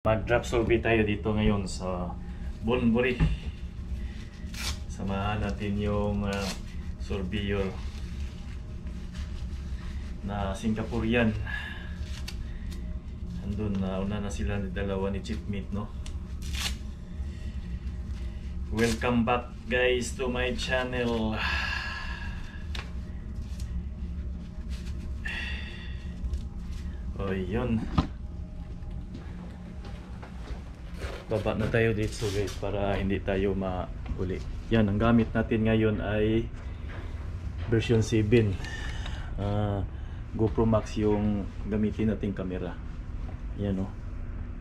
Mag-drop survey tayo dito ngayon sa Bunbury. Samahan natin yung surveyor na Singaporean. Andun na una na sila ni dalawa ni Chipmate, no? Welcome back guys to my channel. O yun, baba na tayo dito guys para hindi tayo mahuli. Yan, ang gamit natin ngayon ay version 7. GoPro Max yung gamitin nating camera. Yan o,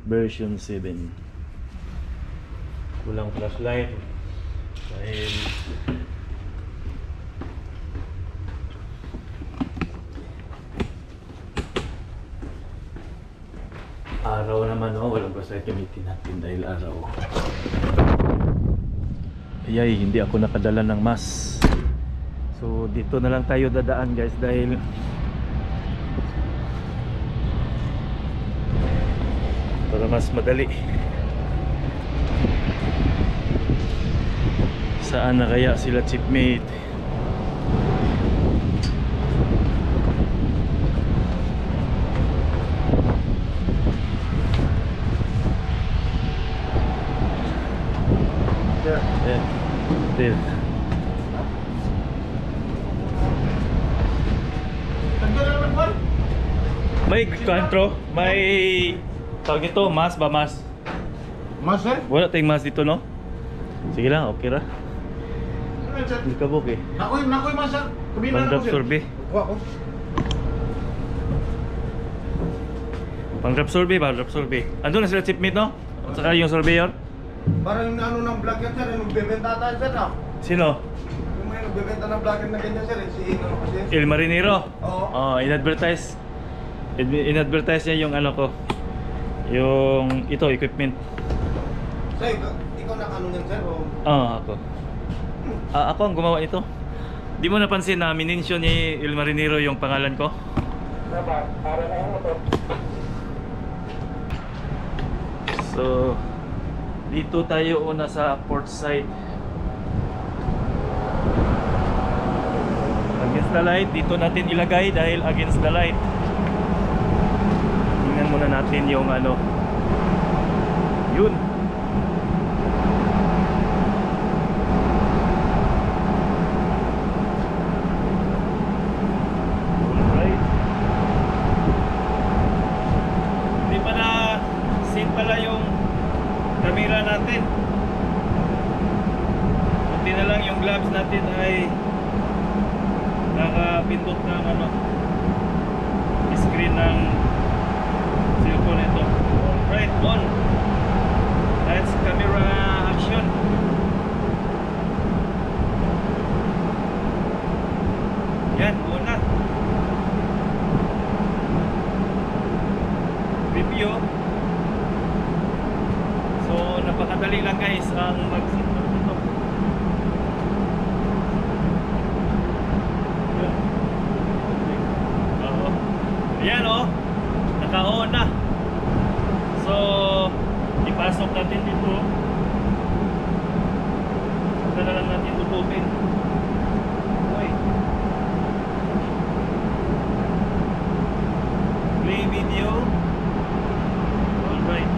version 7. Kulang flashlight dahil araw naman, oh, walang flashlight gamitin natin dahil araw. Ayay, hindi ako nakadala ng mask. So dito na lang tayo dadaan guys dahil para mas madali. Saan na kaya sila Chipmate? There. May kontro, may tawag ito, mas ba mas? Mas eh? Wala tayong mas dito, no? Sige lang, okay ra. Hindi ka buk eh. Nakoy mas sir. Pang-drop survey. Pang-drop survey ba? Drop survey. Andun na sila Chipmate, no? At saka yung surveyor. Parang yung ano ng vlog yan sir, yung nagbebenta tayo sir ah. Sino? Yung may nagbebenta ng vlogger na ganyan sir, si ano kasi. El Marinero. Oo. Oh, in-advertise niya yung ano ko. Yung ito, equipment. Sir, ikaw na ano yan sir o? Oo, ako. Ako ang gumawa nito. Di mo napansin na minention ni El Marinero yung pangalan ko? Dapat, para na yung motor. So, dito tayo una sa port side. Against the light, dito natin ilagay dahil against the light. Tingnan muna natin yung ano. Yun. Alright. Hindi pa na sync pala yung camera natin. Hindi na lang yung gloves natin ay nakapindot ng ano, screen ng cellphone ito. Alright, on. Let's camera action. Yan, una. Review. So, napakadali lang guys ang mag-sync dito. Ayan o, naka-on na. So, ipasok natin dito. Saka na lang natin tututin. Okay. Play video. Alright.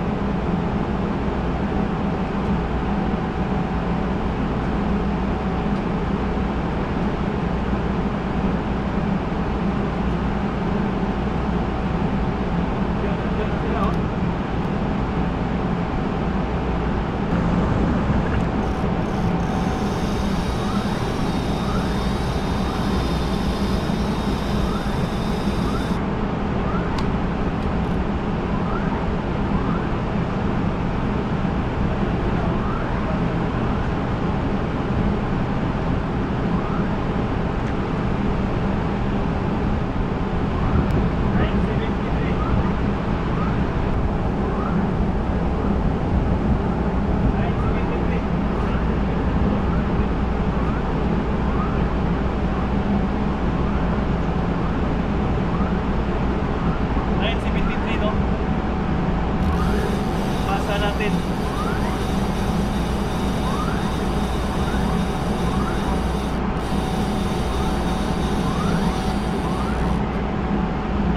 natin.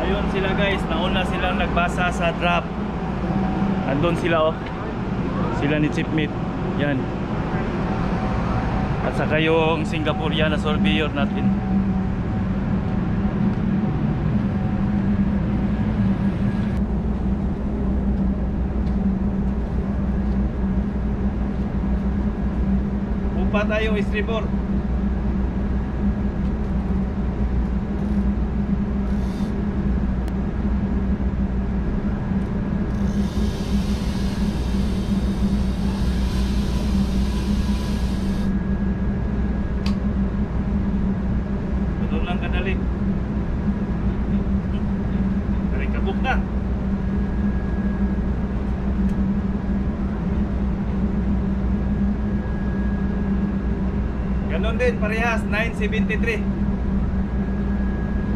Ayun sila guys, nauna silang nagbasa sa drop. Andun sila oh. Sila ni Chipmate. Yan. At saka yung Singaporean na surveyor natin. Upa tayo istribor. Betul lang kadali. Dari kabuk na. Ganon din, parehas, 973.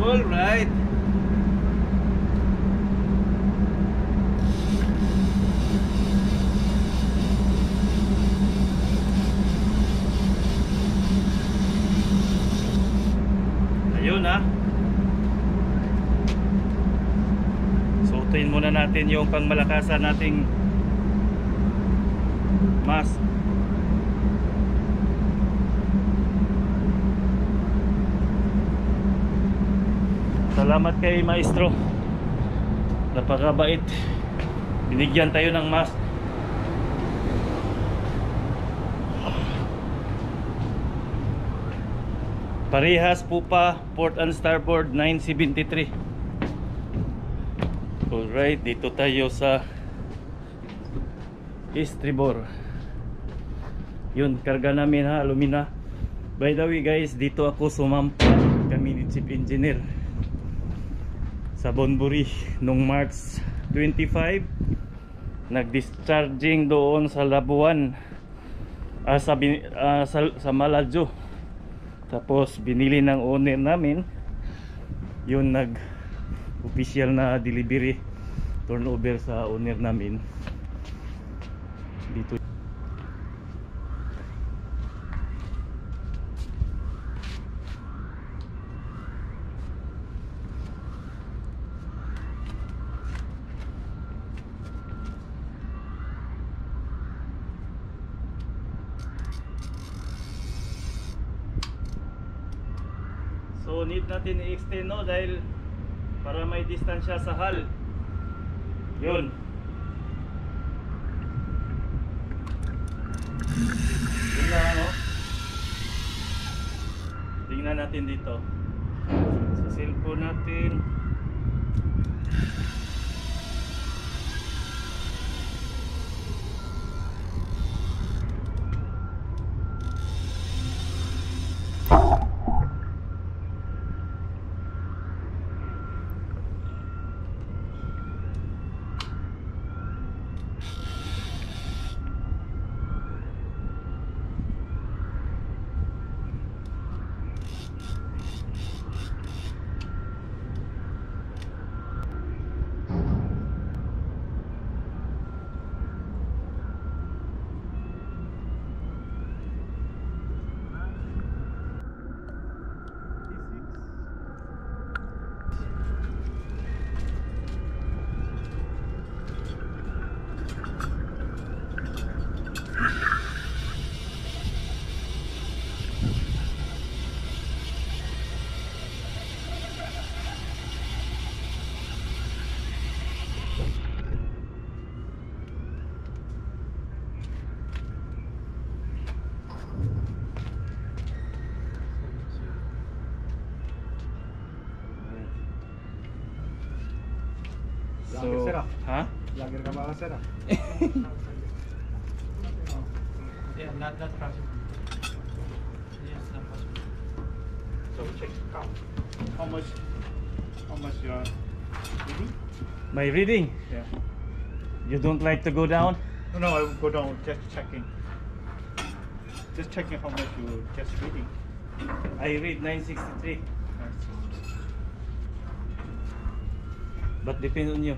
Alright. Ayun ha. Suotin muna natin yung pangmalakasan nating mask. Salamat kay maestro. Napakabait. Binigyan tayo ng mask. Parehas po pa, port and starboard 973. Alright, dito tayo sa estribor. Yun, karga namin ha, alumina. By the way guys, dito ako sumampa kami ni Chief Engineer sa Bonbury nung March 25. Nag-discharging doon sa Labuan, sa Maladyo. Tapos binili ng owner namin, yun nag-official na delivery turnover sa owner namin dito. So need natin i-extend no, dahil para may distansya sa hull. Yun. Yun na no. Tingnan natin dito sa cellphone natin. Lager, sir, ah. Ha? Lager ka ba, sir? Yeah, not possible. Yes, not possible. So check count. How much you are reading? My reading. Yeah. You don't like to go down? No, I will go down just checking. Just checking how much you just reading. I read 963. But depends on you.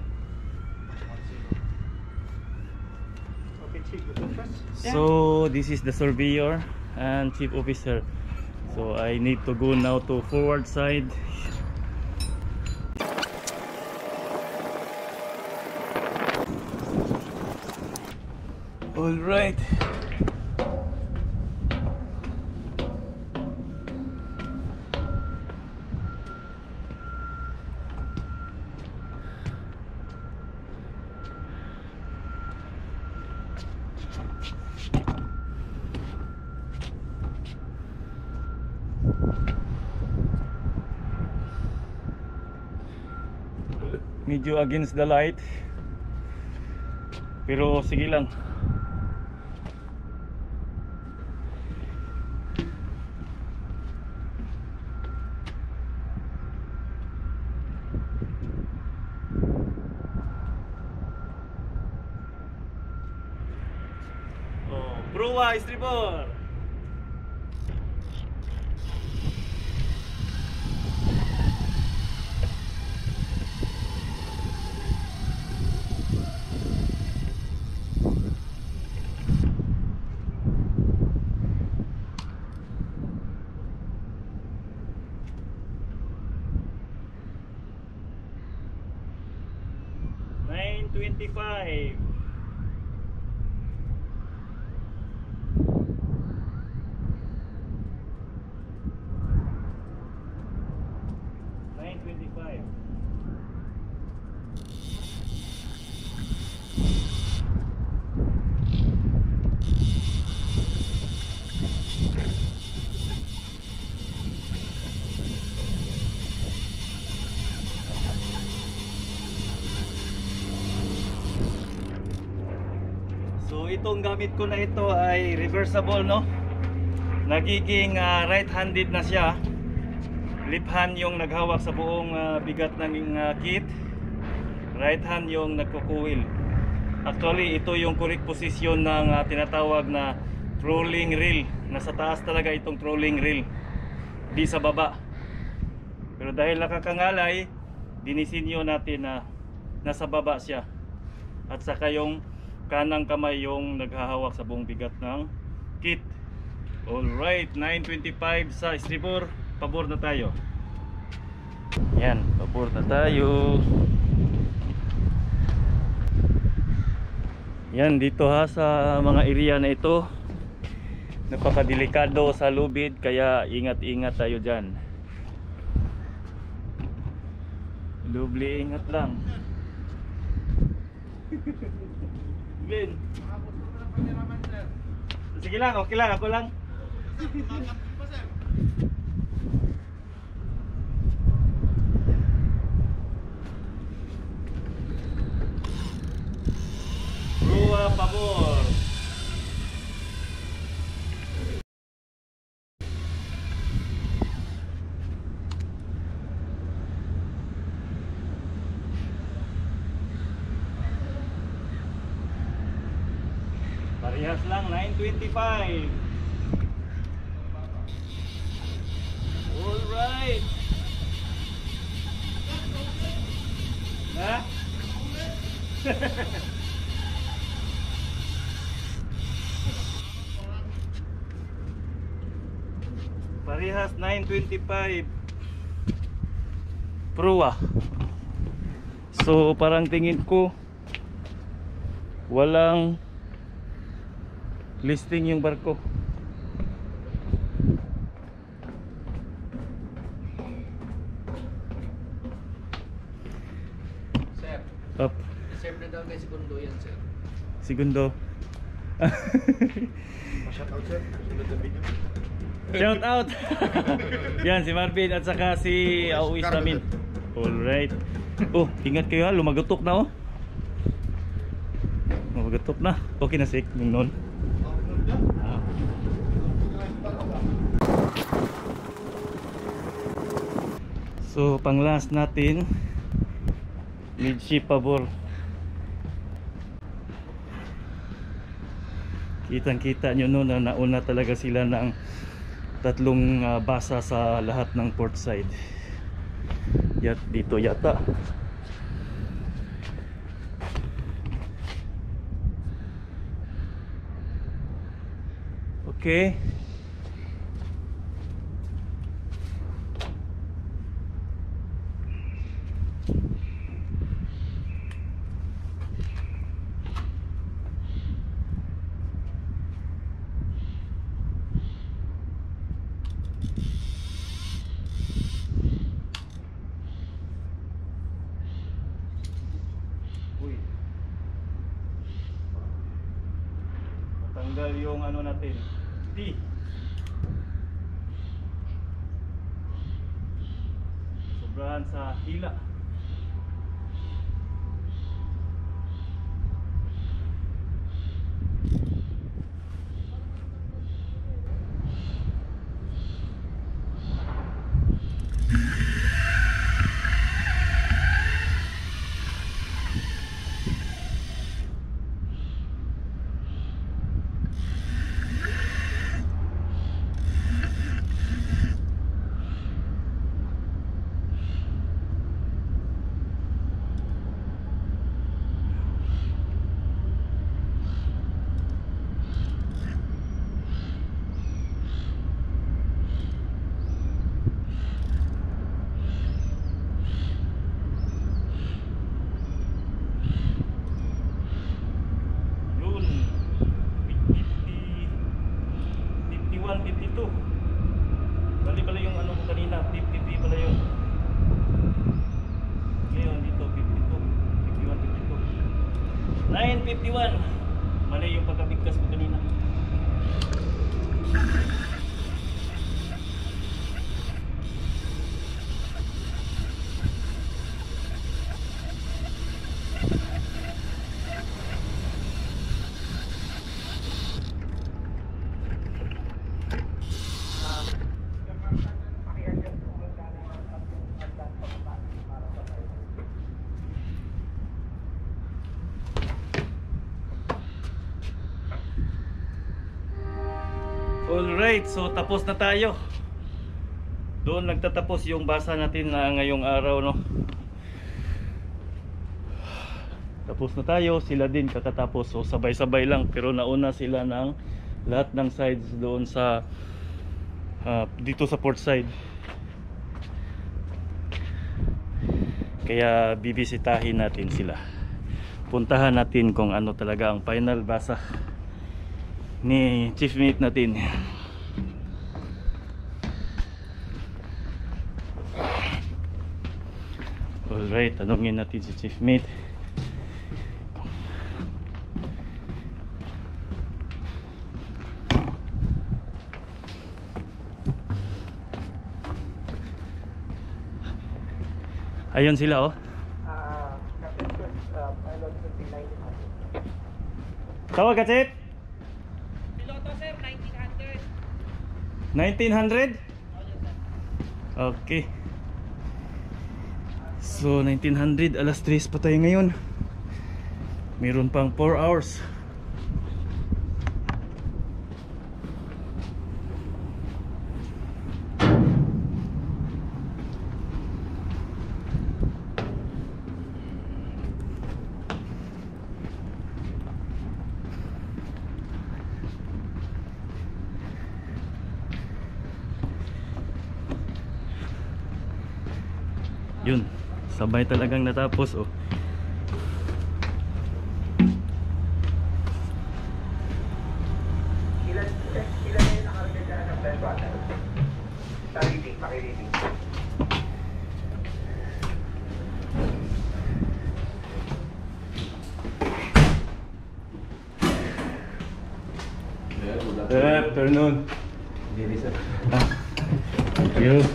Okay, chief, you go first. So this is the surveyor and chief officer. So I need to go now to forward side. All right. Medyo against the light, pero sige lang. Oh, Proa Estribor. $9.25. $9.25. So itong gamit ko na ito ay reversible, no? Nagiging right-handed na siya. Left hand yung naghawak sa buong bigat ng kit. Right hand yung nagkukuwil. Actually ito yung correct position ng tinatawag na trolling reel. Nasa taas talaga itong trolling reel, di sa baba. Pero dahil nakakangalay, dinisinyo natin na nasa baba siya. At saka yung kanang kamay yung naghahawak sa buong bigat ng kit. Alright, 9.25 sa estribor. Pabor na tayo. Yan, pabor na tayo. Yan, dito ha sa mga area na ito, napakadelikado sa lubid, kaya ingat-ingat tayo dyan. Doble ingat lang. Ben. Sige lang, okay lang, ako lang. Rua pabor. Parehas lang, 9.25. Alright. Ha? Parehas 9.25. Proa. So parang tingin ko walang listing yung barko. Sir, Up. sir na daw kay segundo yan, sir. Segundo. Shout out, sir. Sunod na video. Shout out. Yan si Marvin at saka si Auis namin. Alright. Oh, ingat kayo ha, lumagutok na oh. Lumagutok na. Okay na sik, yung non. So pang last natin, midship pabor. Kitang kita nyo no na nauna talaga sila ng tatlong basa sa lahat ng port side. Dito yata. Okay. Uy. Matanggal yung ano natin. T. Sobrahan sa hila. Yun. 51, 52. Bali pala yung ano ko kanina, 53 pala yun. Ngayon dito 52, 51, 52. 951. Mali yung pagkabigkas ko kanina. Alright, so tapos na tayo. Doon nagtatapos yung basa natin na ngayong araw, no. Tapos na tayo, sila din kakatapos. So sabay-sabay lang, pero nauna sila ng lahat ng sides doon sa dito sa port side. Kaya bibisitahin natin sila. Puntahan natin kung ano talaga ang final basa ni chief mate natin. Alright, tanungin natin si chief mate. Ayun sila, oh. Tawag ka, Chip? Piloto sir, 1900. 1900? Okay. So 1900, alas 3 pa tayo ngayon. Meron pang 4 hours. Yun, sabay talagang natapos, oh. Ilan na yung nakaragay dyan ng fresh water? Sa reading, paki-reading. Good afternoon. Thank you.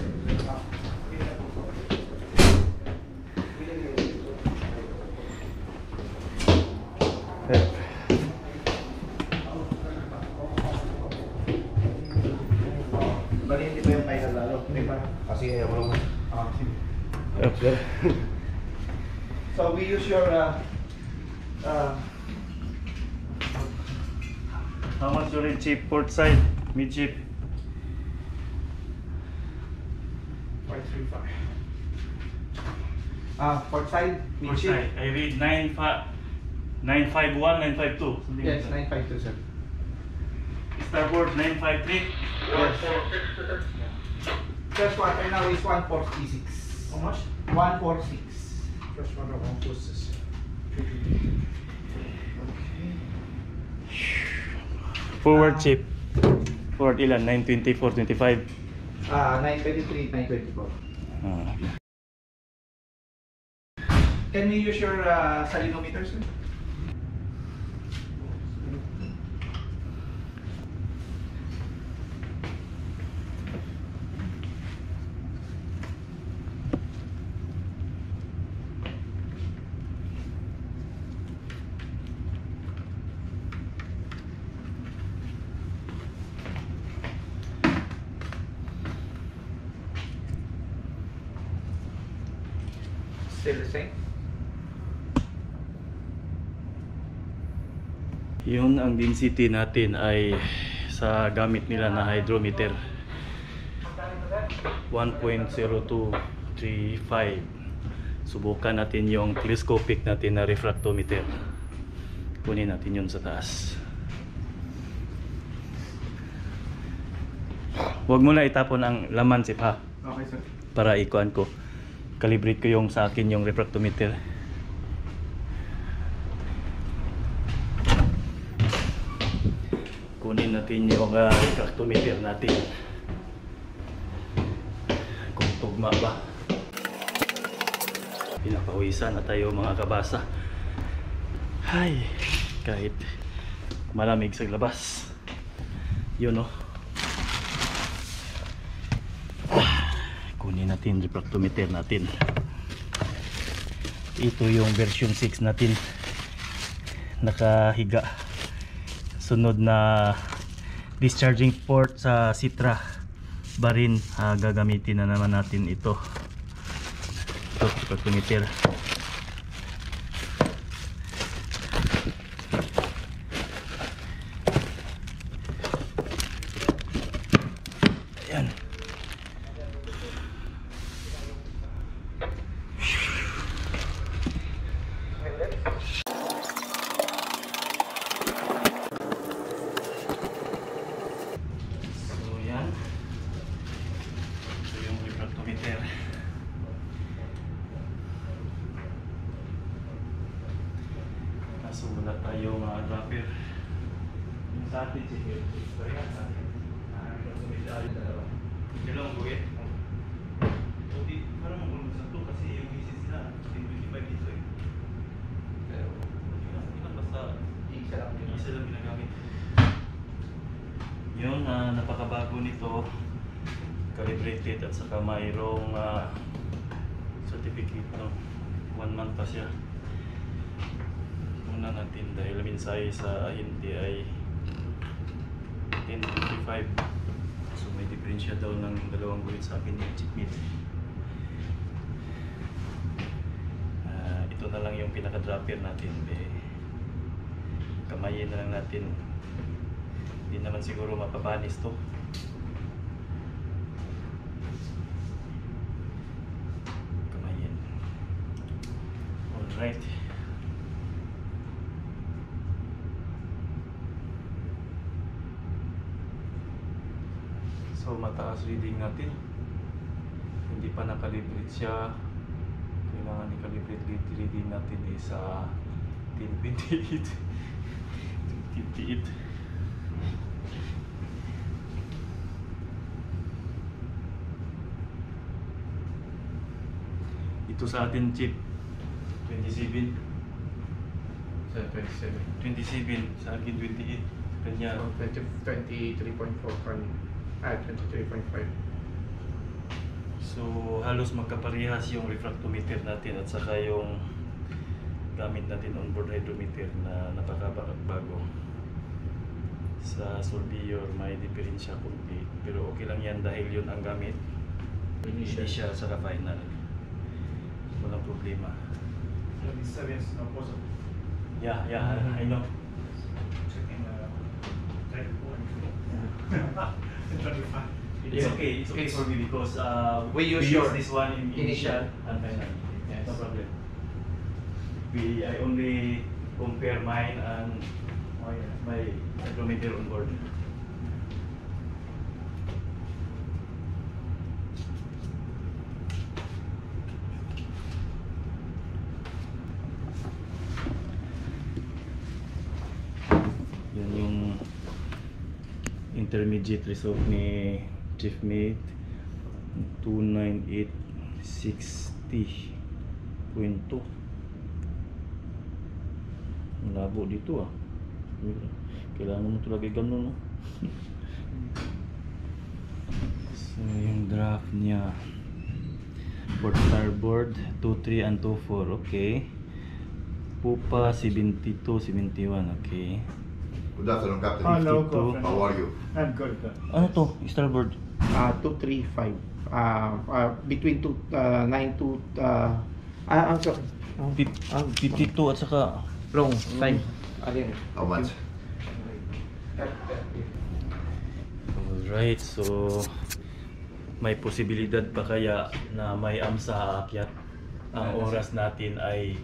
Bali, hindi pa yung final lalo. Hindi pa. Kasi ayaw mo naman. Okay. So we use your How much your chip port side? Mid chip. 0.35. Port side, Port midship. side. I read 951, 952. Something Yes, like that. 952, sir. Starboard 953. Yes. First water now is 146. How much? 146. First one of one closest. Forward chip. Forward ilan? 924, 25. 923, 924. Ah. Can we use your salinometer, sir? Still the same? Yun ang density natin ay sa gamit nila na hydrometer 1.0235. Subukan natin yung telescopic natin na refractometer. Kunin natin yun sa taas. Huwag mo na itapon ang laman, Sip, ha? Okay, sir. Para ikuan ko. Calibrate ko yung sa akin yung refractometer. Kunin natin yung refractometer natin. Kung tugma ba. Pinapawisan na tayo mga kabasa. Hay, kahit malamig sa labas. Yun, oh. Kunin natin refractometer natin. Ito yung version 6 natin. Nakahiga. Sunod na discharging port sa Sitra Barin. Gagamitin na naman natin ito. Ito refractometer. Ayan. So wala tayo mga dropper. Yung sa atin, sige. Kaya sa atin. Hindi lang buwi. Hindi, parang magulong sa ito kasi yung misis na 25 dito eh. Pero, basta isa lang ginagamit. Yun, napakabago nito. Calibrated at saka mayroong certificate, no? 1 month pa siya. Muna natin dahil minsay sa hindi ay 10.55. So may diferensya daw ng dalawang guhit sa akin yung chipmate. Ito na lang yung pinaka-dropper natin. Kamayin na lang natin. Hindi naman siguro mapapanis to. Kamayin. Alright. So mataas reading natin. Hindi pa nakalibrate siya. Kailangan i-calibrate reading natin is 1028. 1028. Ito sa atin chip 27. Sa 27. 27 sa akin 28. Kanya 23.45. 23.5. So halos magkaparehas yung refractometer natin at saka yung gamit natin onboard hydrometer na napakabago. Sa Solbior may diferensya kunti pero okay lang yan dahil yun ang gamit. Initial saka final. Walang problema. 27 is no possible. Yeah, I know. Checking 25. It's okay for me because We use this one in initial and final. Yes. No problem. I only compare mine and my hydrometer on board. Yun yung intermediate result ni Chief Mate. 29860.2. Ang labo dito ah. Kailangan mo talaga ganun, no? So yung draft niya, port starboard 23 and 24, okay. Pupa 72, 71, okay. Good afternoon, Captain. Hello, 52. Captain. How are you? I'm good. Ano to? Starboard? 235. Between 9 to I'm sorry. 52 at saka Wrong time. Alin? How much? alright, so may posibilidad pa kaya na may amsa aakyat. Ang oras natin ay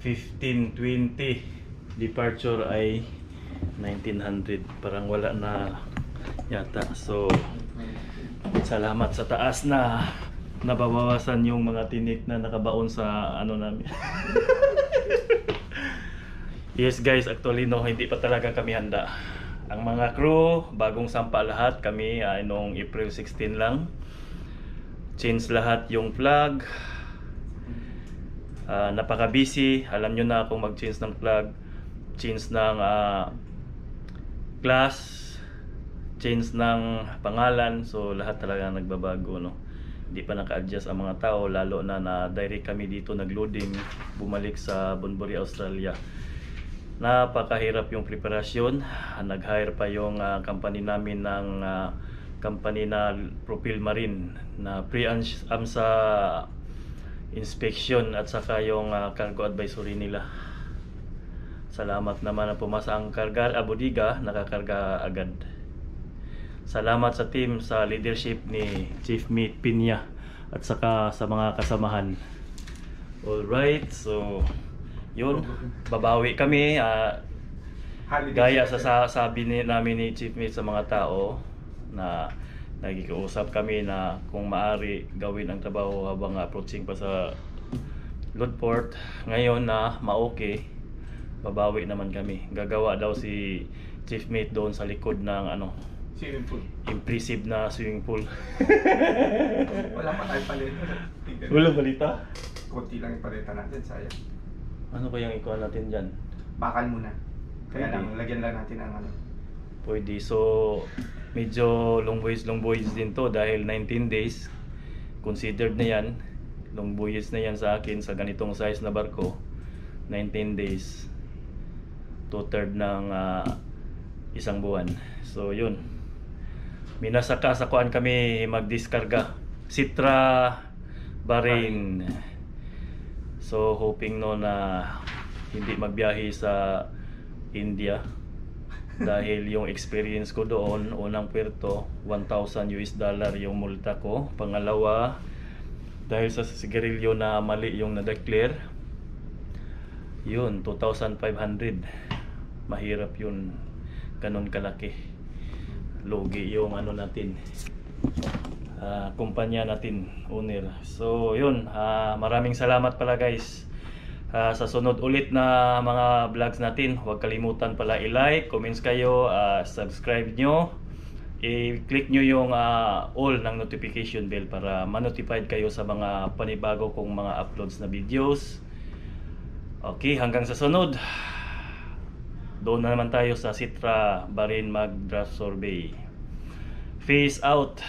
15:20. Departure ay 1900. Parang wala na yata. So salamat sa taas na nababawasan yung mga tinik na nakabaon sa ano namin. Yes guys, actually no, hindi pa talaga kami handa. Ang mga crew, bagong sampa lahat. Kami ay noong April 16 lang. Change lahat yung flag. Napaka-busy. Alam nyo na kung mag-change ng flag. Change ng class. Change ng pangalan. So lahat talaga nagbabago, no. Hindi pa naka-adjust ang mga tao. Lalo na direct kami dito nag-loading. Bumalik sa Bunbury, Australia. Napakahirap yung preparasyon. Nag-hire pa yung company namin ng company na Propel Marine na pre-AMSA inspection at saka yung cargo advisory nila. Salamat naman na pumasa ang karga abodiga, nakakarga agad. Salamat sa team, sa leadership ni Chief Mate Pinya at saka sa mga kasamahan. Alright, so yun, babawi kami. Gaya sa sabi namin ni Chief Mate sa mga tao na nagkikiusap kami na kung maari gawin ang trabaho habang approaching pa sa Loadport. Ngayon na ma-okay, babawi naman kami. Gagawa daw si Chief Mate doon sa likod ng Swimming pool. impressive na swimming pool. Wala pa tayong paleta. Wala balita? Kunti lang yung paleta natin, sayang. Ano kayang ikuha natin dyan? Bakal muna. Kaya Pwede. lang, lagyan lang natin ang Pwede. So medyo long voyage din to dahil 19 days. Considered na yan. Long voyage na yan sa akin sa ganitong size na barko. 19 days. 2/3 ng isang buwan. So yun. Minasaka sa kuan kami magdiskarga. Sitra Bahrain. So hoping no na hindi magbiyahe sa India dahil yung experience ko doon, unang puerto $1,000 yung multa ko. Pangalawa, dahil sa sigarilyo na mali yung na-declare, yun 2,500. Mahirap yun, ganun kalaki. Lugi yung natin, kumpanya natin, owner. So yun, maraming salamat pala guys. Sa sunod ulit na mga vlogs natin, huwag kalimutan pala i-like, comments kayo, subscribe nyo, i-click nyo yung all ng notification bell para ma-notified kayo sa mga panibago kong mga uploads na videos. Okay, hanggang sa sunod. Doon na naman tayo sa Sitra Bahrain mag-draft survey. Peace out.